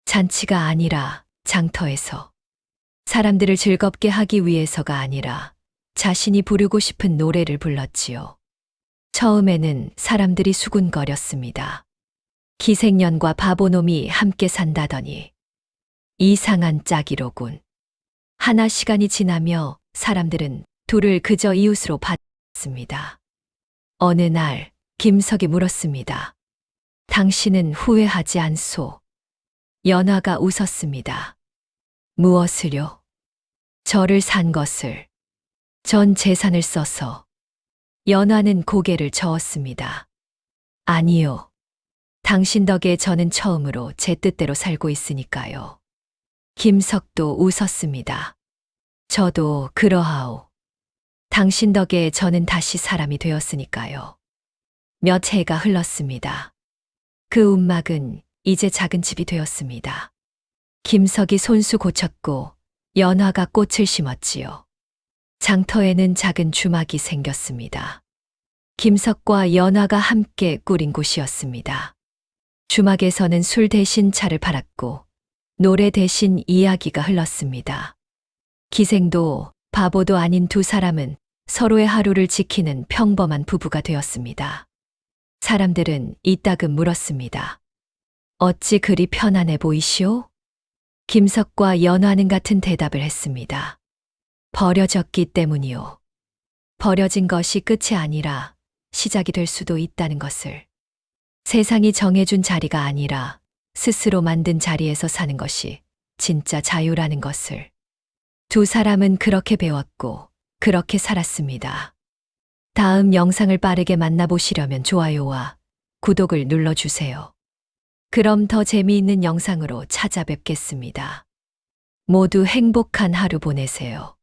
잔치가 아니라 장터에서. 사람들을 즐겁게 하기 위해서가 아니라 자신이 부르고 싶은 노래를 불렀지요. 처음에는 사람들이 수군거렸습니다. 기생년과 바보놈이 함께 산다더니 이상한 짝이로군. 하나 시간이 지나며 사람들은 둘을 그저 이웃으로 봤습니다. 어느 날 김석이 물었습니다. 당신은 후회하지 않소? 연화가 웃었습니다. 무엇을요? 저를 산 것을. 전 재산을 써서. 연화는 고개를 저었습니다. 아니요. 당신 덕에 저는 처음으로 제 뜻대로 살고 있으니까요. 김석도 웃었습니다. 저도 그러하오. 당신 덕에 저는 다시 사람이 되었으니까요. 몇 해가 흘렀습니다. 그 움막은 이제 작은 집이 되었습니다. 김석이 손수 고쳤고 연화가 꽃을 심었지요. 장터에는 작은 주막이 생겼습니다. 김석과 연화가 함께 꾸린 곳이었습니다. 주막에서는 술 대신 차를 팔았고 노래 대신 이야기가 흘렀습니다. 기생도 바보도 아닌 두 사람은 서로의 하루를 지키는 평범한 부부가 되었습니다. 사람들은 이따금 물었습니다. 어찌 그리 편안해 보이시오? 김석과 연화는 같은 대답을 했습니다. 버려졌기 때문이요. 버려진 것이 끝이 아니라 시작이 될 수도 있다는 것을. 세상이 정해준 자리가 아니라 스스로 만든 자리에서 사는 것이 진짜 자유라는 것을. 두 사람은 그렇게 배웠고 그렇게 살았습니다. 다음 영상을 빠르게 만나보시려면 좋아요와 구독을 눌러주세요. 그럼 더 재미있는 영상으로 찾아뵙겠습니다. 모두 행복한 하루 보내세요.